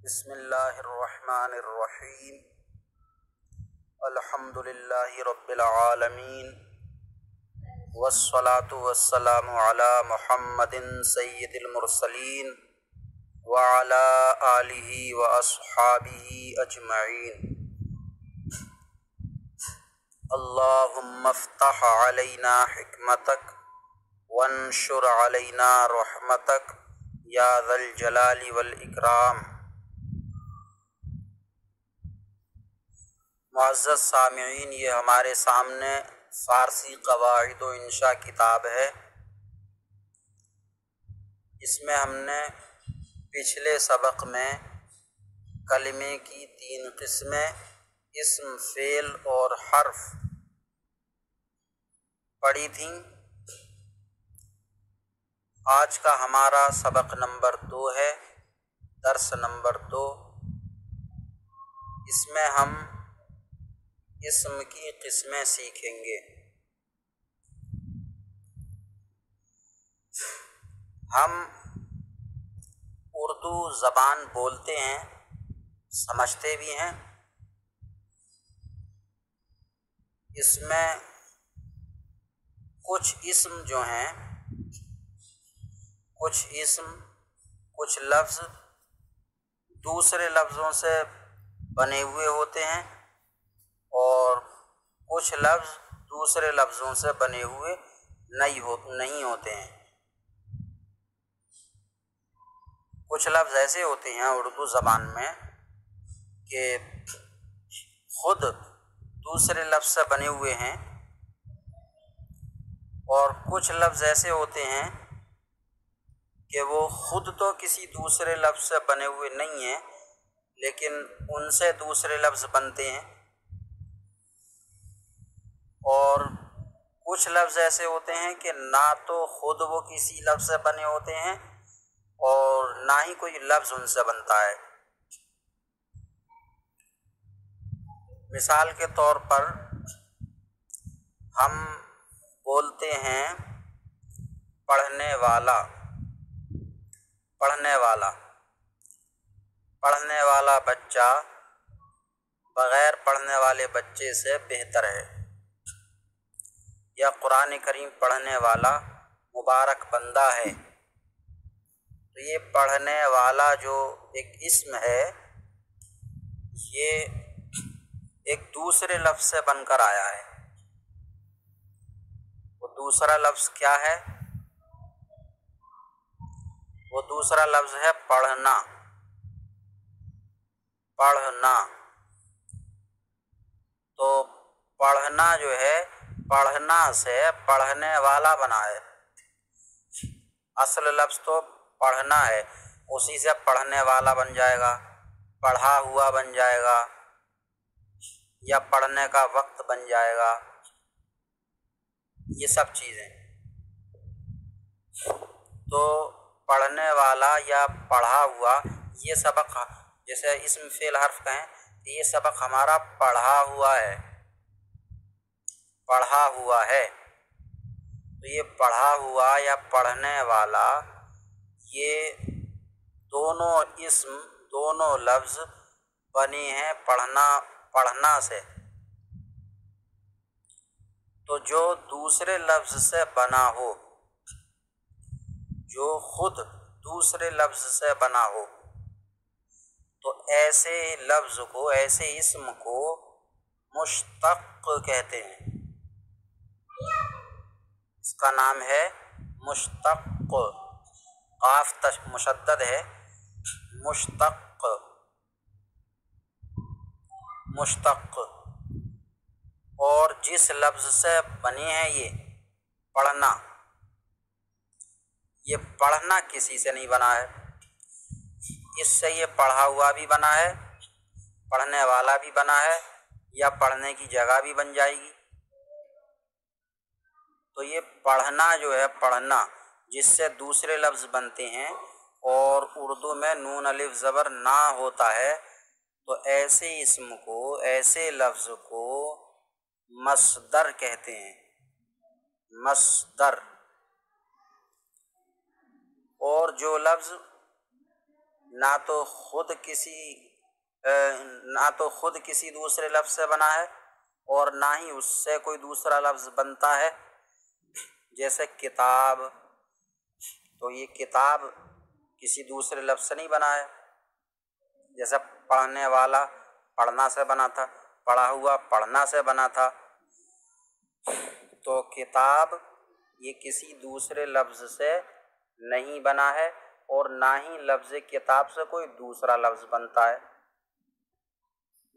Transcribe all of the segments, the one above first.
بسم اللہ الرحمن الرحیم الحمد للہ رب العالمین والصلاة والسلام علی محمد سید المرسلین وعلی آلہ واصحابہ اجمعین۔ اللہم افتح علینا حکمتک وانشر علینا رحمتک یا ذا الجلال والاکرام۔ معزز سامعین، یہ ہمارے سامنے فارسی قواعد و انشاء کتاب ہے۔ اس میں ہم نے پچھلے سبق میں کلمے کی 3 قسمیں اسم، فعل اور حرف پڑھی تھیں۔ آج کا ہمارا سبق نمبر 2 ہے، درس نمبر 2۔ اس میں ہم اسم کی قسمیں سیکھیں گے۔ ہم اردو زبان بولتے ہیں، سمجھتے بھی ہیں۔ اس میں کچھ اسم جو ہیں، کچھ لفظ دوسرے لفظوں سے بنے ہوئے ہوتے ہیں اور کچھ لفظ دوسرے لفظوں سے بنے ہوئے نہیں ہوتے ہیں۔ کچھ لفظ ایسے ہوتے ہیں اردو زبان میں کہ خود دوسرے لفظ سے بنے ہوئے ہیں، اور کچھ لفظ ایسے ہوتے ہیں کہ وہ خود تو کسی دوسرے لفظ سے بنے ہوئے نہیں ہیں، لیکن ان سے دوسرے لفظ بنتے ہیں۔ اور کچھ لفظ ایسے ہوتے ہیں کہ نہ تو خود وہ کسی لفظ سے بنے ہوتے ہیں اور نہ ہی کوئی لفظ ان سے بنتا ہے۔ مثال کے طور پر ہم بولتے ہیں پڑھنے والا۔ پڑھنے والا بچہ بغیر پڑھنے والے بچے سے بہتر ہے، یا قرآن کریم پڑھنے والا مبارک بندہ ہے۔ تو یہ پڑھنے والا جو ایک اسم ہے، یہ ایک دوسرے لفظ سے بن کر آیا ہے۔ وہ دوسرا لفظ کیا ہے؟ وہ دوسرا لفظ ہے پڑھنا۔ تو پڑھنا جو ہے، پڑھنا سے پڑھنے والا بنا ہے۔ اصل لفظ تو پڑھنا ہے، اسی سے پڑھنے والا بن جائے گا، پڑھا ہوا بن جائے گا، یا پڑھنے کا وقت بن جائے گا، یہ سب چیزیں۔ تو پڑھنے والا یا پڑھا ہوا، یہ سبق جیسے اسم فعل حرف کہیں، یہ سبق ہمارا پڑھا ہوا ہے۔ تو یہ پڑھا ہوا یا پڑھنے والا، یہ دونوں اسم، دونوں لفظ بنے ہیں پڑھنا سے۔ تو جو دوسرے لفظ سے بنا ہو، جو خود دوسرے لفظ سے بنا ہو، تو ایسے لفظ کو، ایسے اسم کو مشتق کہتے ہیں۔ اس کا نام ہے مشتق۔ قاف مشدد ہے، مشتق۔ اور جس لفظ سے بنے ہیں یہ پڑھنا، یہ پڑھنا کسی سے نہیں بنا ہے، اس سے یہ پڑھا ہوا بھی بنا ہے، پڑھنے والا بھی بنا ہے، یا پڑھنے کی جگہ بھی بن جائے گی۔ تو یہ پڑھنا جو ہے، پڑھنا جس سے دوسرے لفظ بنتے ہیں، اور اردو میں نون الف زبر نہ ہوتا ہے، تو ایسے اسم کو، ایسے لفظ کو مصدر کہتے ہیں، مصدر۔ اور جو لفظ نہ تو خود کسی دوسرے لفظ سے بنا ہے اور نہ ہی اس سے کوئی دوسرا لفظ بنتا ہے۔ جیسے کتاب، تو یہ کتاب کسی دوسرے لفظ سے نہیں بنا ہے۔ جیسے پڑھنے والا پڑھنا سے بنا تھا، پڑھا ہوا پڑھنا سے بنا تھا۔ تو کتاب یہ کسی دوسرے لفظ سے نہیں بنا ہے اور نہ ہی لفظ کتاب سے کوئی دوسرا لفظ بنتا ہے۔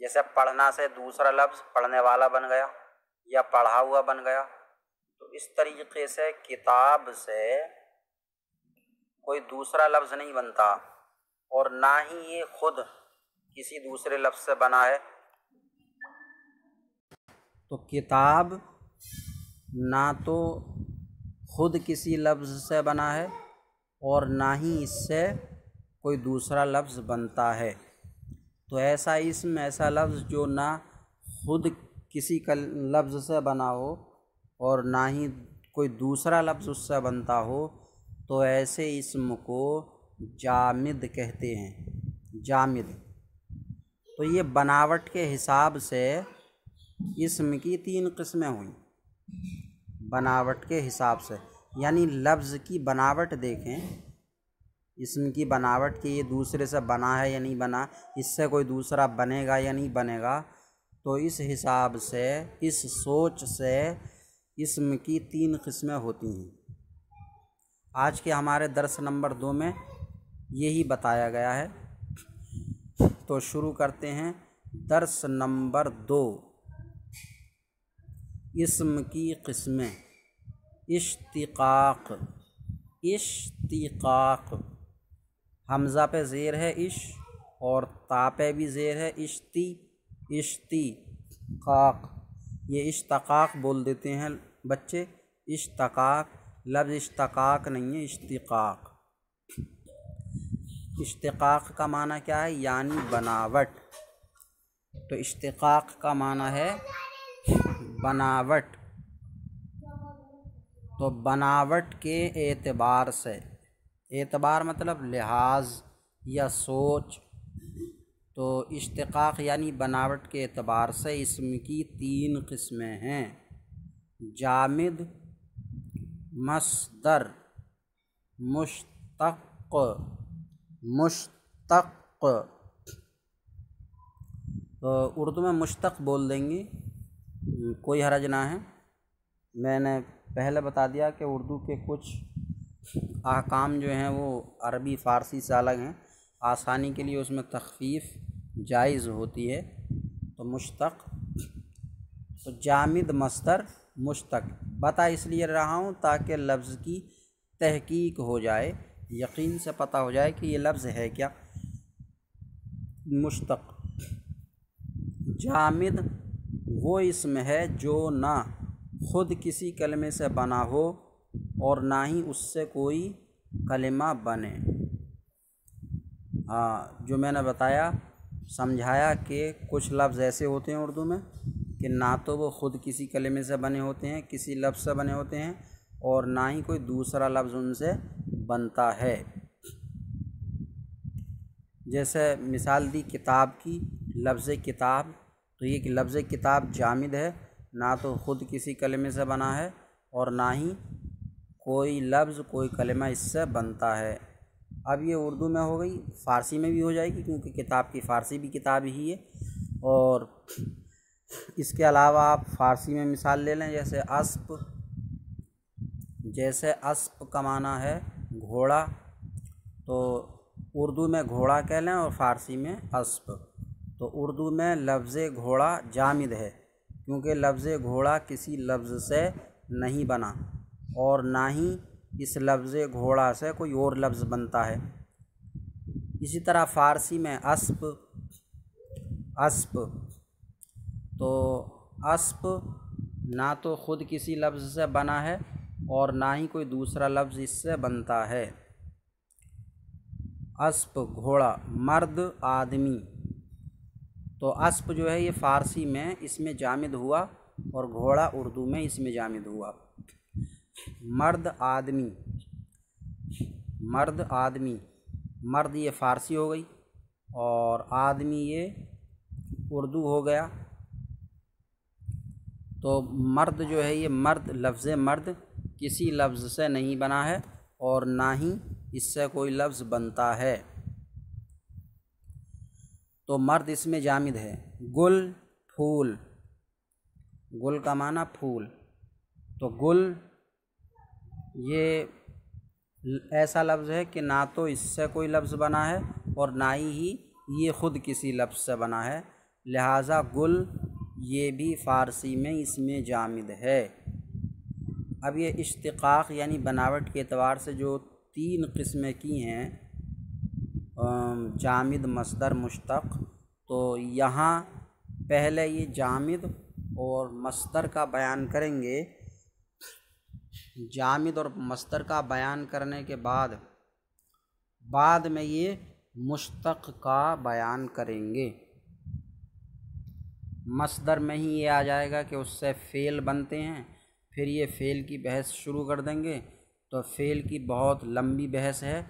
جیسے پڑھنا سے دوسرا لفظ پڑھنے والا بن گیا یا پڑھا ہوا بن گیا، تو اس طریقے سے کتاب سے کوئی دوسرا لفظ نہیں بنتا اور نہ ہی یہ خود کسی دوسرے لفظ سے بنا ہے۔ تو کتاب نہ تو خود کسی لفظ سے بنا ہے اور نہ ہی اس سے کوئی دوسرا لفظ بنتا ہے۔ تو ایسا اسم، ایسا لفظ جو نہ خود کسی لفظ سے بنا ہو اور نہ ہی کوئی دوسرا لفظ اس سے بنتا ہو، تو ایسے اسم کو جامد کہتے ہیں۔ جامد۔ تو یہ بناوٹ کے حساب سے اسم کی 3 قسمیں ہوئیں۔ بناوٹ کے حساب سے یعنی لفظ کی بناوٹ دیکھیں، اسم کی بناوٹ کہ یہ دوسرے سے بنا ہے یا نہیں بنا، اس سے کوئی دوسرا بنے گا یا نہیں بنے گا، تو اس حساب سے، اس سوچ سے اسم کی 3 قسمیں ہوتی ہیں۔ آج کے ہمارے درس نمبر 2 میں یہی بتایا گیا ہے۔ تو شروع کرتے ہیں درس نمبر 2، اسم کی قسمیں۔ اشتقاق۔ اشتقاق، حمزہ پہ زیر ہے اش اور تا پہ بھی زیر ہے اشتی۔ اشتقاق، یہ اشتقاق بول دیتے ہیں بچے، اشتقاق، لفظ اشتقاق نہیں ہے، اشتقاق۔ اشتقاق کا معنی کیا ہے؟ یعنی بناوٹ۔ تو اشتقاق کا معنی ہے بناوٹ۔ تو بناوٹ کے اعتبار سے، اعتبار مطلب لحاظ یا سوچ، تو اشتقاق یعنی بناوٹ کے اعتبار سے اسم کی 3 قسمیں ہیں: جامد، مصدر، مشتق۔ مشتق، تو اردو میں مشتق بول دیں گے، کوئی حرج نہ ہے۔ میں نے پہلے بتا دیا کہ اردو کے کچھ احکام جو ہیں وہ عربی فارسی سے الگ ہیں، آسانی کے لیے اس میں تخفیف جائز ہوتی ہے۔ تو مشتق، تو جامد، مصدر، مشتق بتا اس لیے رہا ہوں تاکہ لفظ کی تحقیق ہو جائے، یقین سے پتہ ہو جائے کہ یہ لفظ ہے کیا۔ مشتق، جامد وہ اسم ہے جو نہ خود کسی کلمے سے بنا ہو اور نہ ہی اس سے کوئی کلمہ بنے۔ جو میں نے بتایا، سمجھایا کہ کچھ لفظ ایسے ہوتے ہیں اردو میں کہ نہ تو وہ خود کسی کلمے سے بنے ہوتے ہیں، کسی لفظ سے بنے ہوتے ہیں، اور نہ ہی کوئی دوسرا لفظ ان سے بنتا ہے۔ جیسے مثال دی کتاب کی، لفظ کتاب، تو یہ کہ لفظ کتاب جامد ہے، نہ تو خود کسی کلمے سے بنا ہے اور نہ ہی کوئی لفظ، کوئی کلمہ اس سے بنتا ہے۔ اب یہ اردو میں ہو گئی، فارسی میں بھی ہو جائے گی کیونکہ کتاب کی فارسی بھی کتاب ہی ہے۔ اور اس کے علاوہ آپ فارسی میں مثال لے لیں، جیسے اسب۔ جیسے اسب کا معنی ہے گھوڑا، تو اردو میں گھوڑا کہہ لیں اور فارسی میں اسب۔ تو اردو میں لفظ گھوڑا جامد ہے کیونکہ لفظ گھوڑا کسی لفظ سے نہیں بنا اور نہ ہی اس لفظ گھوڑا سے کوئی اور لفظ بنتا ہے۔ اسی طرح فارسی میں اسب، اسب، تو اسب نہ تو خود کسی لفظ سے بنا ہے اور نہ ہی کوئی دوسرا لفظ اس سے بنتا ہے۔ اسب گھوڑا، مرد آدمی، تو اسب جو ہے یہ فارسی میں اس میں جامد ہوا اور گھوڑا اردو میں اس میں جامد ہوا۔ مرد آدمی، مرد آدمی، مرد یہ فارسی ہو گئی اور آدمی یہ اردو ہو گیا۔ تو مرد جو ہے یہ مرد، لفظ مرد کسی لفظ سے نہیں بنا ہے اور نہ ہی اس سے کوئی لفظ بنتا ہے۔ تو مرد اس میں جامد ہے۔ گل پھول، گل کا معنی پھول، تو گل یہ ایسا لفظ ہے کہ نہ تو اس سے کوئی لفظ بنا ہے اور نہ ہی یہ خود کسی لفظ سے بنا ہے، لہٰذا گل یہ بھی فارسی میں اس میں جامد ہے۔ اب یہ اشتقاق یعنی بناوٹ کے اعتبار سے جو 3 قسمیں کی ہیں، جامد، مصدر، مشتق، تو یہاں پہلے یہ جامد اور مصدر کا بیان کریں گے۔ جامد اور مصدر کا بیان کرنے کے بعد میں یہ مشتق کا بیان کریں گے۔ مصدر میں ہی یہ آ جائے گا کہ اس سے فعل بنتے ہیں، پھر یہ فعل کی بحث شروع کر دیں گے، تو فعل کی بہت لمبی بحث ہے۔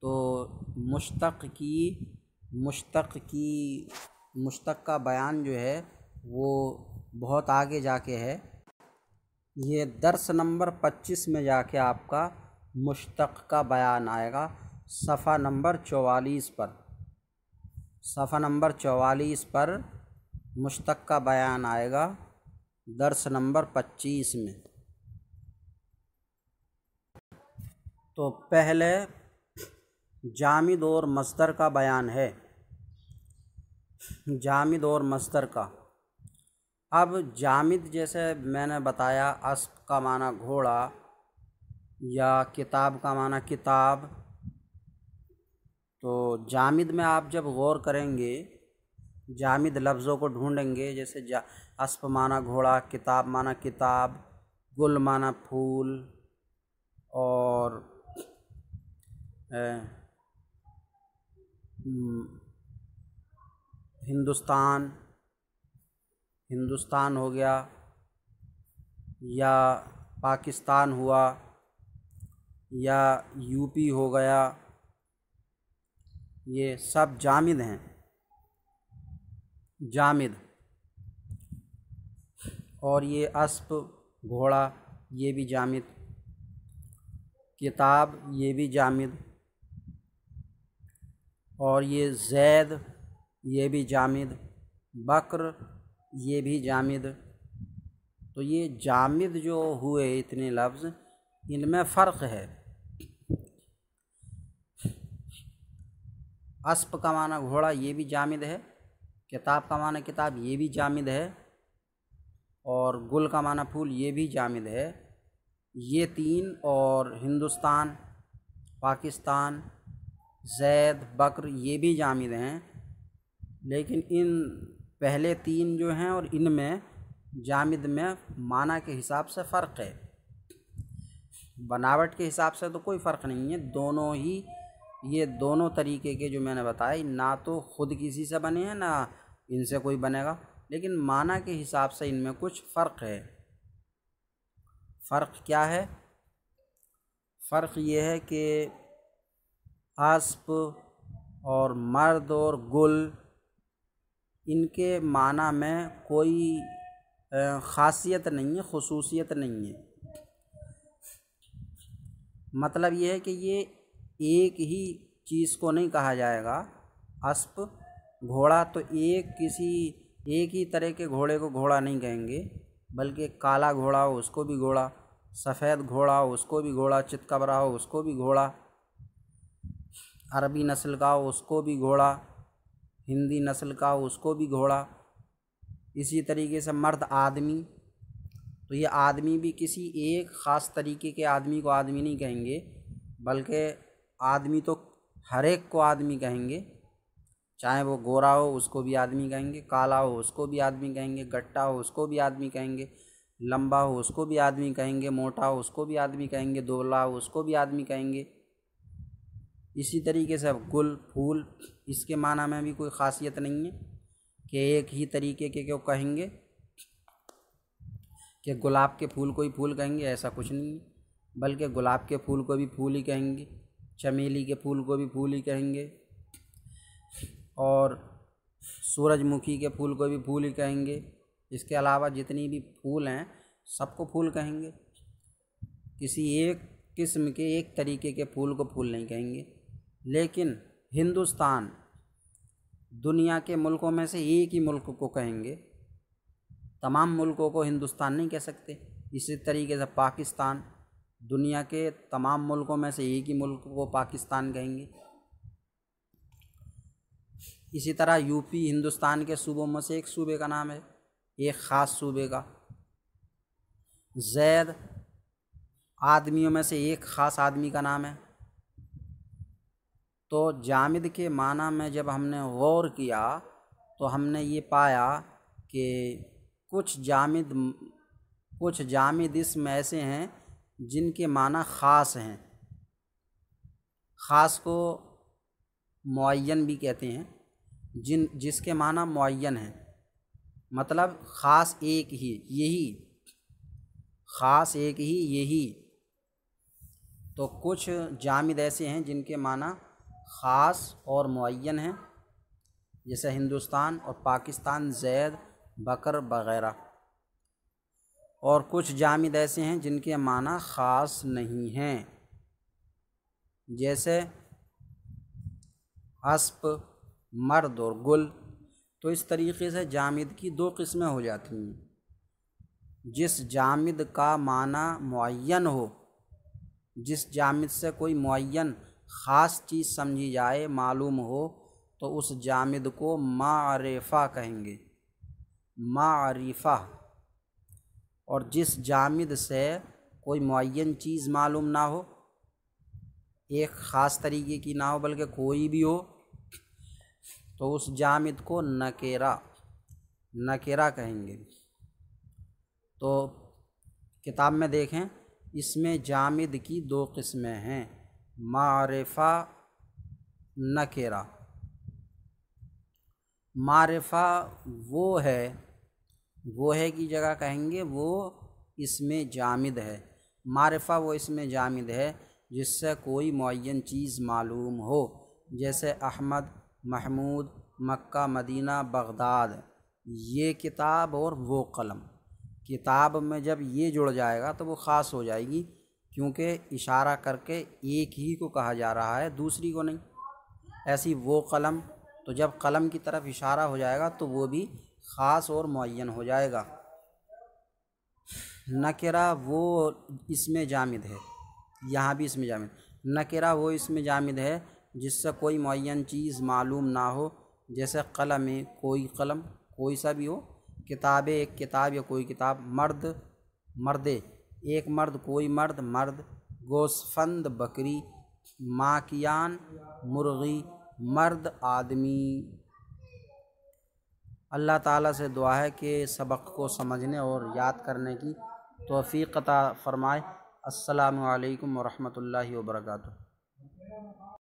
تو مشتق کا بیان جو ہے وہ بہت آگے جا کے ہے، یہ درس نمبر 25 میں جا کے آپ کا مشتق کا بیان آئے گا، صفحہ نمبر 44 پر۔ صفحہ نمبر 44 پر مشتق کا بیان آئے گا درس نمبر 25 میں۔ تو پہلے جامد اور مصدر کا بیان ہے، جامد اور مصدر کا۔ اب جامد جیسے میں نے بتایا، اسب کا معنی گھوڑا یا کتاب کا معنی کتاب، تو جامد میں آپ جب غور کریں گے، جامد لفظوں کو ڈھونڈیں گے، جیسے اسب معنی گھوڑا، کتاب معنی کتاب، گل معنی پھول، اور ہندوستان ہو گیا، یا پاکستان ہوا، یا یو پی ہو گیا، یہ سب جامد ہیں، جامد۔ اور یہ اسب، گھوڑا یہ بھی جامد، کتاب یہ بھی جامد، اور یہ زید یہ بھی جامد، بکر یہ بھی جامد۔ تو یہ جامد جو ہوئے اتنے لفظ، ان میں فرق ہے۔ اسب کا معنی گھوڑا یہ بھی جامد ہے، کتاب کا معنی کتاب یہ بھی جامد ہے، اور گل کا معنی پھول یہ بھی جامد ہے۔ یہ 3 اور ہندوستان، پاکستان، زید، بکر یہ بھی جامد ہیں، لیکن ان پہلے 3 جو ہیں اور ان میں جامد میں معنی کے حساب سے فرق ہے، بناوٹ کے حساب سے تو کوئی فرق نہیں ہے، دونوں ہی یہ دونوں طریقے کے جو میں نے بتائے، نہ تو خود کسی سے بنے ہیں نہ ان سے کوئی بنے گا، لیکن معنی کے حساب سے ان میں کچھ فرق ہے۔ فرق کیا ہے؟ فرق یہ ہے کہ اسب اور مرد اور گل، ان کے معنی میں کوئی خاصیت نہیں ہے، خصوصیت نہیں ہے۔ مطلب یہ ہے کہ یہ ایک ہی چیز کو نہیں کہا جائے گا۔ اسب، گھوڑا تو ایک ہی طرح کے گھوڑے کو گھوڑا نہیں کہیں گے، بلکہ کالا گھوڑا ہو اس کو بھی گھوڑا، سفید گھوڑا ہو اس کو بھی گھوڑا، چتکبرا ہو اس کو بھی گھوڑا، عربی نسل کا ہو اس کو بھی گھوڑا، ہندی نسل کا ہو اس کو بھی گھوڑا۔ اسی طریقے سے مرد آدمی، تو یہ آدمی بھی کسی ایک خاص طریقے کے آدمی کو آدمی نہیں کہیں گے، بلکہ آدمی تو ہر ایک کو آدمی کہیں گے، چاہے وہ گورا ہو اس کو بھی آدمی کہیں گے، کالا ہو اس کو بھی آدمی کہیں گے، گٹا ہو اس کو بھی آدمی کہیں گے، لمبا ہو اس کو بھی آدمی کہیں گے، موٹا ہو اس کو بھی آدمی کہیں گے، دبلا ہو اس کو بھی آدمی کہیں گے۔ اسی طریقے سے گل، پھول، اس کے معنی میں بھی کوئی خاصیت نہیں ہے کہ ایک ہی طریقے کے کو کہیں گے، کہ گلاب کے پھول کو ہی پھول کہیں گے، ایسا کچھ نہیں ہے، بلکہ گلاب کے پھول کو بھی پھول ہی کہیں گے، چمیلی کے پھول کو بھی پھول ہی کہیں گے، اور سورج مکھی کے پھول کو بھی پھول ہی کہیں گے۔ اس کے علاوہ جتنی بھی پھول ہیں سب کو پھول کہیں گے، کسی ایک قسم کے ایک طریقے کے پھول کو پھول نہیں کہیں گے۔ لیکن ہندوستان دنیا کے ملکوں میں سے ایک ہی ملک کو کہیں گے، تمام ملکوں کو ہندوستان نہیں کہہ سکتے۔ اسی طریقے سے پاکستان دنیا کے تمام ملکوں میں سے ایک ہی ملک کو پاکستان کہیں گے۔ اسی طرح یو پی ہندوستان کے صوبوں میں سے ایک صوبے کا نام ہے، ایک خاص صوبے کا۔ زید آدمیوں میں سے ایک خاص آدمی کا نام ہے۔ تو جامد کے معنی میں جب ہم نے غور کیا تو ہم نے یہ پایا کہ کچھ جامد اسم ایسے ہیں جن کے معنی خاص ہیں۔ خاص کو معین بھی کہتے ہیں، جس کے معنی معین ہیں، مطلب خاص ایک ہی، یہی خاص ایک ہی، یہی۔ تو کچھ جامد ایسے ہیں جن کے معنی خاص اور معین ہیں، جیسے ہندوستان اور پاکستان، زید، بکر وغیرہ۔ اور کچھ جامد ایسے ہیں جن کے معنی خاص نہیں ہیں، جیسے اسپ، مرد اور گل۔ تو اس طریقے سے جامد کی دو قسمیں ہو جاتی ہیں۔ جس جامد کا معنی معین ہو، جس جامد سے کوئی معین خاص چیز سمجھی جائے، معلوم ہو، تو اس جامد کو معرفہ کہیں گے، معرفہ۔ اور جس جامد سے کوئی معین چیز معلوم نہ ہو، ایک خاص طریقے کی نہ ہو بلکہ کوئی بھی ہو، تو اس جامد کو نکرہ کہیں گے۔ تو کتاب میں دیکھیں، اس میں جامد کی دو قسمیں ہیں، معرفہ، نکرہ۔ معرفہ وہ ہے کی جگہ کہیں گے وہ اس میں جامد ہے۔ معرفہ وہ اس میں جامد ہے جس سے کوئی معین چیز معلوم ہو، جیسے احمد، محمود، مکہ، مدینہ، بغداد، یہ کتاب اور وہ قلم۔ کتاب میں جب یہ جڑ جائے گا تو وہ خاص ہو جائے گی، کیونکہ اشارہ کر کے ایک ہی کو کہا جا رہا ہے، دوسری کو نہیں۔ ایسی وہ قلم، تو جب قلم کی طرف اشارہ ہو جائے گا تو وہ بھی خاص اور معین ہو جائے گا۔ نکرہ وہ اس میں جامد ہے، یہاں بھی اس میں جامد۔ نکرہ وہ اس میں جامد ہے جس سے کوئی معین چیز معلوم نہ ہو، جیسے قلم، کوئی قلم، کوئی سا بھی ہو، کتاب، ایک کتاب یا کوئی کتاب، مردے، ایک مرد، کوئی مرد، گوسفند، بکری، ماکیان، مرغی، مرد، آدمی۔ اللہ تعالیٰ سے دعا ہے کہ سبق کو سمجھنے اور یاد کرنے کی توفیق عطا فرمائے۔ السلام علیکم ورحمۃ اللہ وبرکاتہ۔